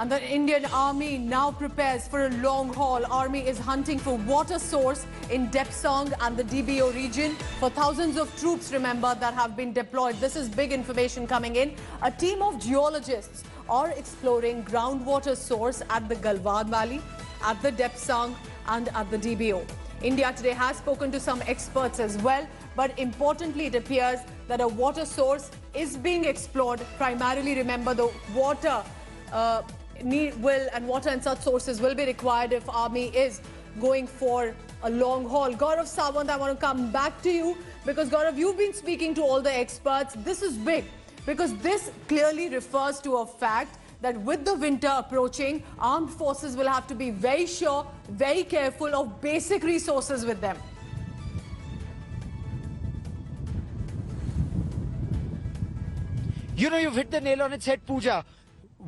And the Indian Army now prepares for a long haul. Army is hunting for water source in Depsang and the DBO region for thousands of troops, remember, that have been deployed. This is big information coming in. A team of geologists are exploring groundwater source at the Galwan Valley, at the Depsang and at the DBO. India today has spoken to some experts as well, but importantly it appears that a water source is being explored. Primarily, remember, the water water and such sources will be required if Army is going for a long haul. Gaurav Sawant, I want to come back to you because, Gaurav, you've been speaking to all the experts. This is big because this clearly refers to a fact that with the winter approaching, armed forces will have to be very sure, very careful of basic resources with them. You know, you've hit the nail on its head, Pooja.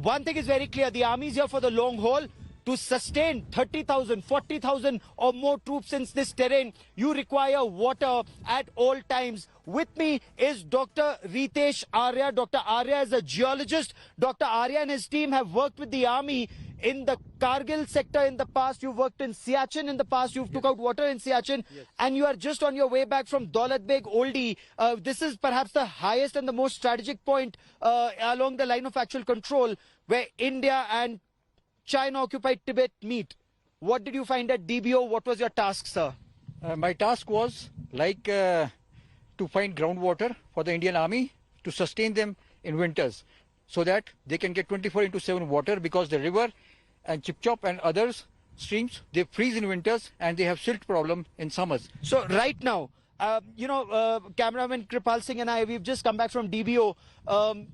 One thing is very clear, the army is here for the long haul. To sustain 30,000, 40,000 or more troops in this terrain, you require water at all times. With me is Dr. Ritesh Arya. Dr. Arya is a geologist. Dr. Arya and his team have worked with the army in the Kargil sector in the past. You've worked in Siachen in the past. You've took out water in Siachen. Yes. And you are just on your way back from Daulat Beg Oldie. This is perhaps the highest and the most strategic point along the line of actual control where India and China-occupied Tibet meet. What did you find at DBO? What was your task, sir? My task was to find groundwater for the Indian Army to sustain them in winters so that they can get 24/7 water, because the river and Chipchop and others streams, they freeze in winters and they have silt problem in summers. So right now, cameraman Kripal Singh and I, we've just come back from DBO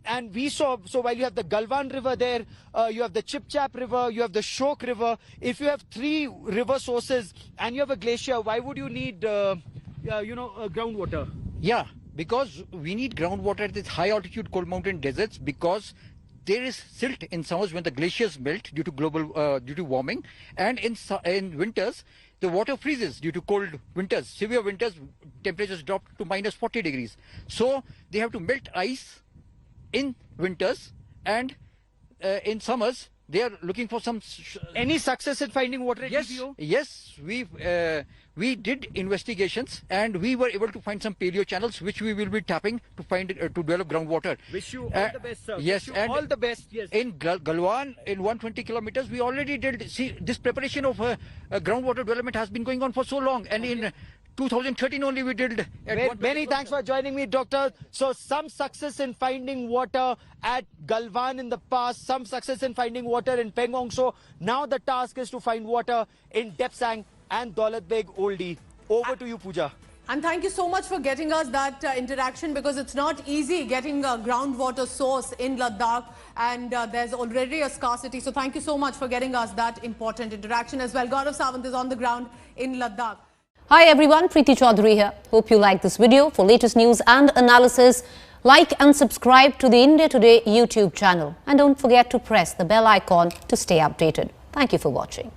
and we saw, so while you have the Galwan River there, you have the Chipchap River, you have the Shok River. If you have three river sources and you have a glacier, why would you need, groundwater? Yeah, because we need groundwater at these high altitude cold mountain deserts, because there is silt in summers when the glaciers melt due to due to warming, and in winters the water freezes due to cold winters. Severe winters, temperatures drop to -40 degrees. So they have to melt ice in winters, and in summers they are looking for some. Any success in finding water at DBO? Yes, we did investigations and we were able to find some paleo channels which we will be tapping to find to develop groundwater. Wish you all the best, sir. Yes, wish you all the best. Yes. In Galwan, in 120 kilometers, we already did. See, this preparation of groundwater development has been going on for so long, and in 2013 only we did. Many thanks for joining me, Doctor. So some success in finding water at Galwan in the past, some success in finding water in Pengong. So now the task is to find water in Depsang and Daulat Beg Oldie. Over to you, Pooja. And thank you so much for getting us that interaction, because it's not easy getting a groundwater source in Ladakh, and there's already a scarcity. So thank you so much for getting us that important interaction as well. Gaurav Sawant is on the ground in Ladakh. Hi everyone, Preeti Chaudhary here. Hope you like this video. For latest news and analysis, like and subscribe to the India Today YouTube channel. And don't forget to press the bell icon to stay updated. Thank you for watching.